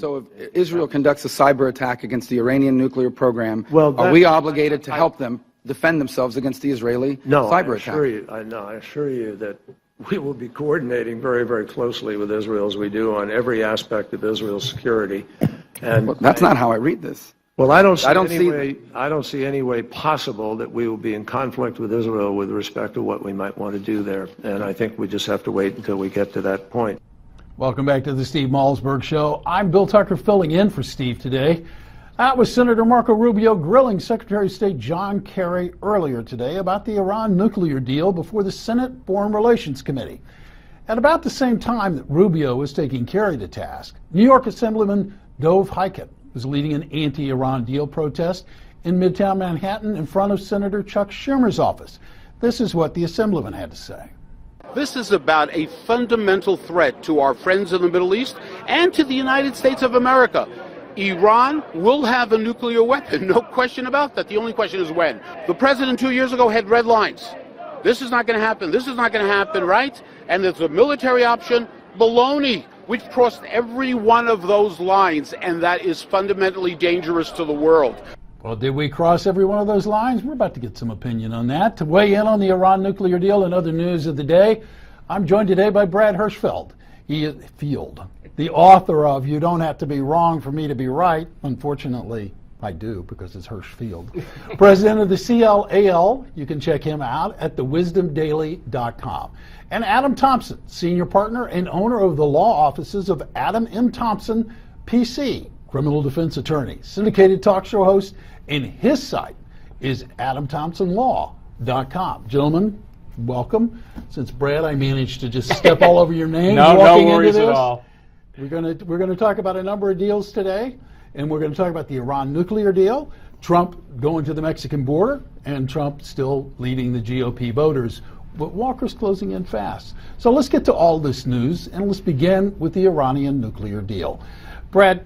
So if Israel conducts a cyber attack against the Iranian nuclear program, well, are we obligated to help them defend themselves against the Israeli cyber attack? I assure you that we will be coordinating very, very closely with Israel, as we do on every aspect of Israel's security. And that's not how I read this. Well, I don't see any way possible that we will be in conflict with Israel with respect to what we might want to do there. And I think we just have to wait until we get to that point. Welcome back to the Steve Malzberg Show. I'm Bill Tucker, filling in for Steve today. That was Senator Marco Rubio grilling Secretary of State John Kerry earlier today about the Iran nuclear deal before the Senate Foreign Relations Committee. At about the same time that Rubio was taking Kerry to task, New York Assemblyman Dov Hikind was leading an anti-Iran deal protest in Midtown Manhattan in front of Senator Chuck Schumer's office. This is what the Assemblyman had to say. This is about a fundamental threat to our friends in the Middle East and to the United States of America. Iran will have a nuclear weapon, no question about that. The only question is when. The president 2 years ago had red lines. This is not going to happen. This is not going to happen, right? And there's a military option, baloney. We've crossed every one of those lines, and that is fundamentally dangerous to the world. Well, did we cross every one of those lines? We're about to get some opinion on that. To weigh in on the Iran nuclear deal and other news of the day, I'm joined today by Brad Hirschfield. He is the author of You Don't Have to Be Wrong for Me to Be Right. Unfortunately, I do, because it's Hirschfield. President of the CLAL. You can check him out at thewisdomdaily.com. And Adam Thompson, senior partner and owner of the law offices of Adam M. Thompson, PC, criminal defense attorney, syndicated talk show host, and his site is adamthompsonlaw.com. Gentlemen, welcome. Since Brad, I managed to just step all over your name. No worries at all. We're going to talk about a number of deals today, and we're going to talk about the Iran nuclear deal, Trump going to the Mexican border, and Trump still leading the GOP voters. But Walker's closing in fast. So let's get to all this news, and let's begin with the Iranian nuclear deal. Brad,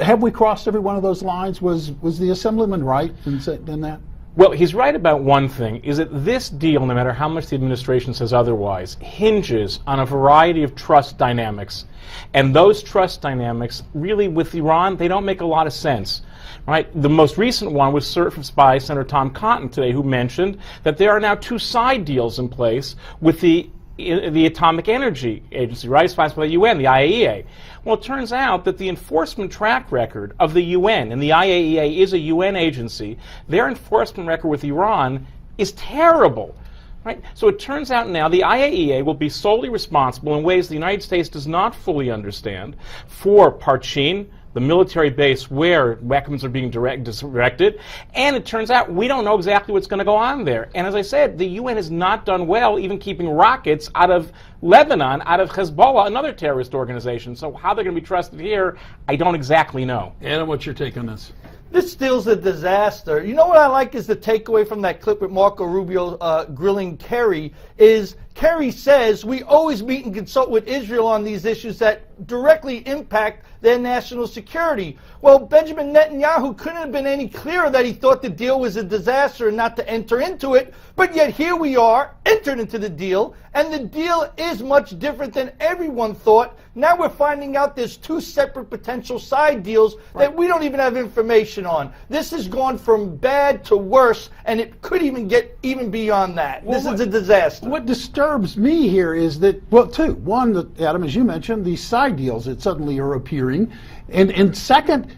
have we crossed every one of those lines? Was the Assemblyman right in that? Well, he's right about one thing, is that this deal, no matter how much the administration says otherwise, hinges on a variety of trust dynamics. And those trust dynamics, really, with Iran, they don't make a lot of sense. Right? The most recent one was surfaced by Senator Tom Cotton today, who mentioned that there are now two side deals in place with the Atomic Energy Agency, right, sponsored by the UN, the IAEA. Well, it turns out that the enforcement track record of the UN, and the IAEA is a UN agency, their enforcement record with Iran is terrible. Right? So it turns out now the IAEA will be solely responsible in ways the United States does not fully understand for Parchin, the military base where weapons are being directed, and it turns out we don't know exactly what's going to go on there. And as I said, the UN has not done well even keeping rockets out of Lebanon, out of Hezbollah, another terrorist organization. So how they're going to be trusted here, I don't exactly know. Adam, what's your take on this? This deal's a disaster. You know what I like is the takeaway from that clip with Marco Rubio grilling Kerry is Kerry says we always meet and consult with Israel on these issues that directly impact their national security. Well, Benjamin Netanyahu couldn't have been any clearer that he thought the deal was a disaster and not to enter into it, but yet here we are, entered into the deal, and the deal is much different than everyone thought. Now we're finding out there's two separate potential side deals that we don't even have information on. This has gone from bad to worse, and it could even get even beyond that. This is a disaster. What disturbs me here is that, well, two. One, that, Adam, as you mentioned, these side deals that suddenly are appearing. And second,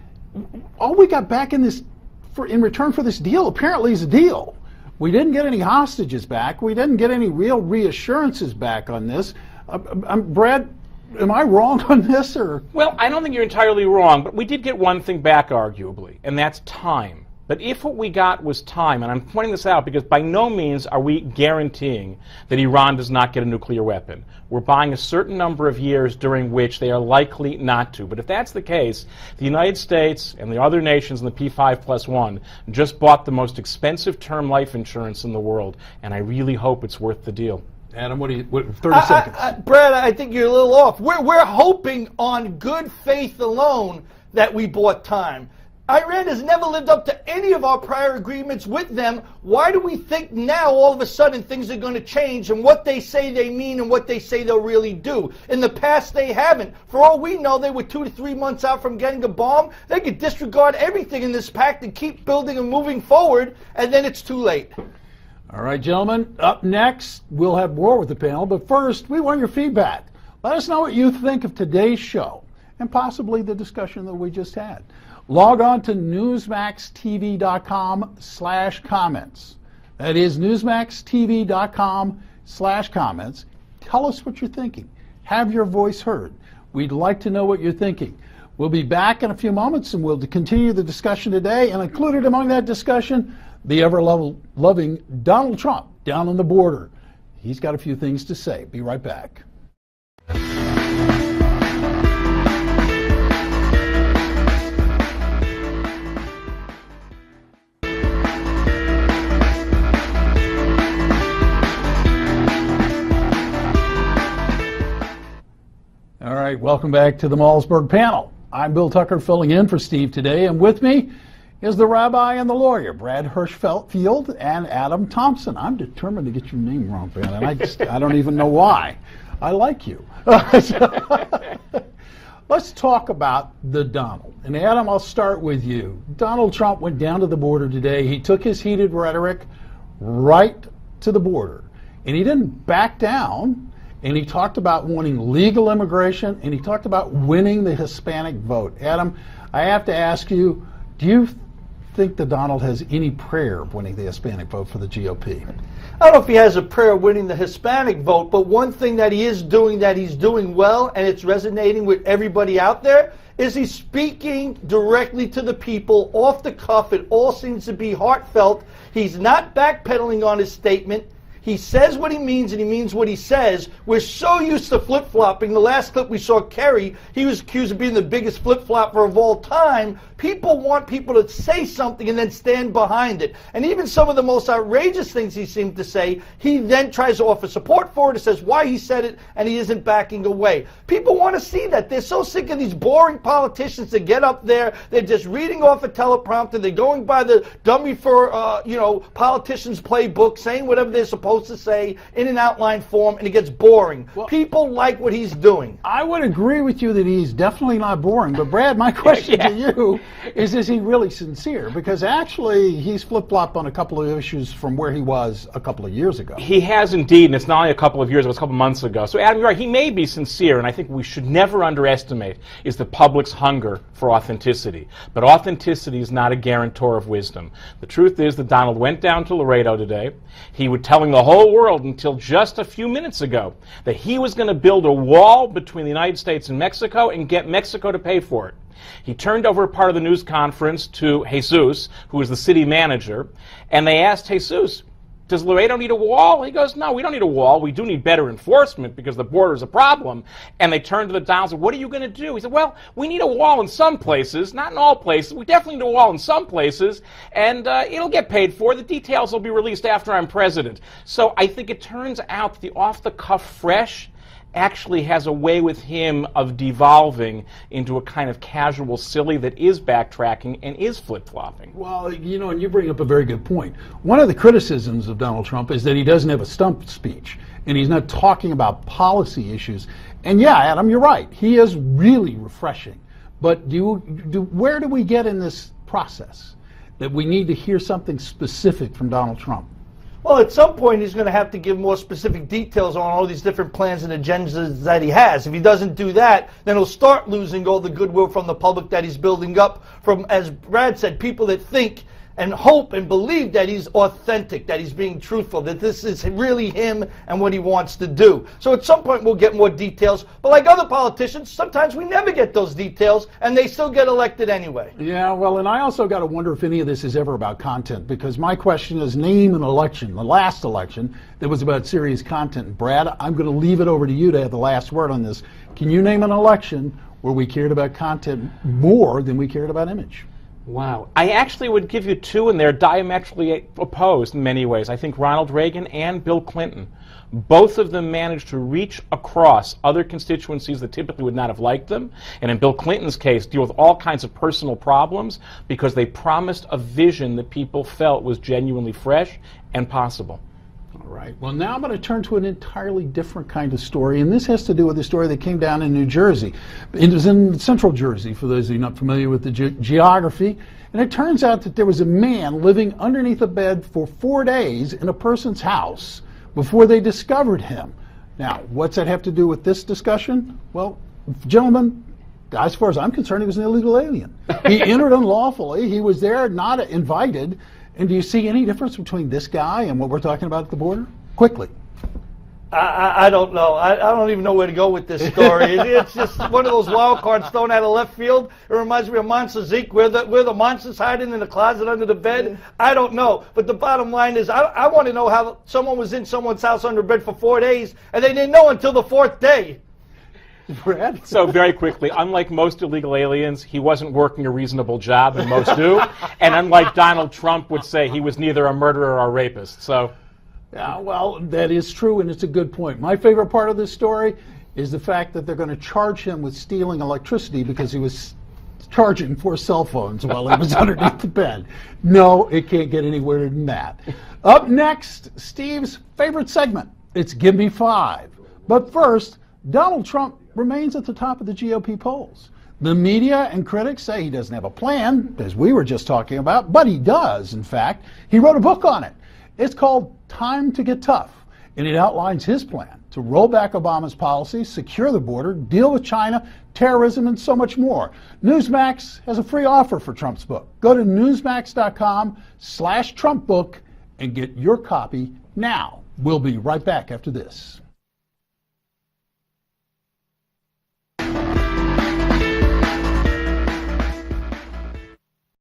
all we got back in return for this deal apparently is a deal. We didn't get any hostages back. We didn't get any real reassurances back on this. Brad, am I wrong on this? Or? Well, I don't think you're entirely wrong, but we did get one thing back, arguably, and that's time. But if what we got was time, and I'm pointing this out because by no means are we guaranteeing that Iran does not get a nuclear weapon. We're buying a certain number of years during which they are likely not to. But if that's the case, the United States and the other nations in the P5+1 just bought the most expensive term life insurance in the world, and I really hope it's worth the deal. Adam, 30 seconds. Brad, I think you're a little off. We're hoping on good faith alone that we bought time. Iran has never lived up to any of our prior agreements with them. Why do we think now all of a sudden things are going to change and what they say they mean and what they say they'll really do? In the past, they haven't. For all we know, they were 2 to 3 months out from getting a bomb. They could disregard everything in this pact and keep building and moving forward, and then it's too late. All right, gentlemen, up next, we'll have more with the panel, but first, we want your feedback. Let us know what you think of today's show and possibly the discussion that we just had. Log on to newsmaxtv.com/comments. That is newsmaxtv.com/comments. Tell us what you're thinking. Have your voice heard. We'd like to know what you're thinking. We'll be back in a few moments and we'll continue the discussion today, and included among that discussion, the ever-loving Donald Trump down on the border. He's got a few things to say. Be right back. All right, welcome back to the Malzberg panel. I'm Bill Tucker filling in for Steve today, and with me is the rabbi and the lawyer, Brad Hirschfield and Adam Thompson. I'm determined to get your name wrong, Brad, and I don't even know why. I like you. Let's talk about the Donald. And Adam, I'll start with you. Donald Trump went down to the border today. He took his heated rhetoric right to the border, and he didn't back down. And he talked about wanting legal immigration, and he talked about winning the Hispanic vote. Adam, I have to ask you, do you think that Donald has any prayer of winning the Hispanic vote for the GOP? I don't know if he has a prayer of winning the Hispanic vote, but one thing that he is doing that he's doing well, and it's resonating with everybody out there, is he's speaking directly to the people, off the cuff. It all seems to be heartfelt. He's not backpedaling on his statement. He says what he means, and he means what he says. We're so used to flip-flopping. The last clip we saw Kerry, he was accused of being the biggest flip-flopper of all time. People want people to say something and then stand behind it. And even some of the most outrageous things he seemed to say, he then tries to offer support for it. It says why he said it, and he isn't backing away. People want to see that. They're so sick of these boring politicians that get up there. They're just reading off a teleprompter. They're going by the dummy for, politicians' playbook, saying whatever they're supposed to say in an outline form, and it gets boring. Well, people like what he's doing. I would agree with you that he's definitely not boring, but Brad, my question to you is he really sincere? Because actually he's flip-flopped on a couple of issues from where he was a couple of years ago. He has indeed, and it's not only a couple of years, it was a couple of months ago. So Adam, you're right, he may be sincere, and I think we should never underestimate is the public's hunger for authenticity. But authenticity is not a guarantor of wisdom. The truth is that Donald went down to Laredo today. He was telling the whole world until just a few minutes ago that he was going to build a wall between the United States and Mexico and get Mexico to pay for it. He turned over part of the news conference to Jesus, who is the city manager, and they asked Jesus, does Laredo need a wall? He goes, no, we don't need a wall. We do need better enforcement because the border is a problem. And they turned to the Donald and said, what are you going to do? He said, well, we need a wall in some places, not in all places. We definitely need a wall in some places, and it'll get paid for. The details will be released after I'm president. So I think it turns out the off-the-cuff fresh actually has a way with him of devolving into a kind of casual silly that is backtracking and is flip-flopping. Well, and you bring up a very good point. One of the criticisms of Donald Trump is that he doesn't have a stump speech, and he's not talking about policy issues. And yeah, Adam, you're right. He is really refreshing. But where do we get in this process that we need to hear something specific from Donald Trump? Well, at some point, he's going to have to give more specific details on all these different plans and agendas that he has. If he doesn't do that, then he'll start losing all the goodwill from the public that he's building up from, as Brad said, people that think and hope and believe that he's authentic, that he's being truthful, that this is really him and what he wants to do. So at some point we'll get more details, but like other politicians, sometimes we never get those details and they still get elected anyway. Yeah, well, and I also got to wonder if any of this is ever about content, because my question is, name an election, the last election, that was about serious content. Brad, I'm going to leave it over to you to have the last word on this. Can you name an election where we cared about content more than we cared about image? Wow. I actually would give you two, and they're diametrically opposed in many ways. I think Ronald Reagan and Bill Clinton, both of them managed to reach across other constituencies that typically would not have liked them, and in Bill Clinton's case, deal with all kinds of personal problems because they promised a vision that people felt was genuinely fresh and possible. All right. Well, now I'm going to turn to an entirely different kind of story, and this has to do with a story that came down in New Jersey. It was in central Jersey, for those of you not familiar with the geography. And it turns out that there was a man living underneath a bed for 4 days in a person's house before they discovered him. Now, what's that have to do with this discussion? Well, gentlemen, as far as I'm concerned, he was an illegal alien. He entered unlawfully. He was there, not invited. And do you see any difference between this guy and what we're talking about at the border? Quickly. I don't know. I don't even know where to go with this story. It's just one of those wild cards thrown out of left field. It reminds me of Monster Zeke, where the monster's hiding in the closet under the bed. I don't know. But the bottom line is, I want to know how someone was in someone's house under bed for 4 days, and they didn't know until the 4th day. Brad? So very quickly, unlike most illegal aliens, he wasn't working a reasonable job, and most do. And unlike Donald Trump would say, he was neither a murderer or a rapist. So. Yeah, well, that is true, and it's a good point. My favorite part of this story is the fact that they're going to charge him with stealing electricity because he was charging 4 cell phones while he was underneath the bed. No, it can't get any weirder than that. Up next, Steve's favorite segment. It's Give Me 5. But first, Donald Trump remains at the top of the GOP polls. The media and critics say he doesn't have a plan, as we were just talking about, but he does, in fact. He wrote a book on it. It's called Time to Get Tough, and it outlines his plan to roll back Obama's policies, secure the border, deal with China, terrorism, and so much more. Newsmax has a free offer for Trump's book. Go to newsmax.com/Trump book and get your copy now. We'll be right back after this.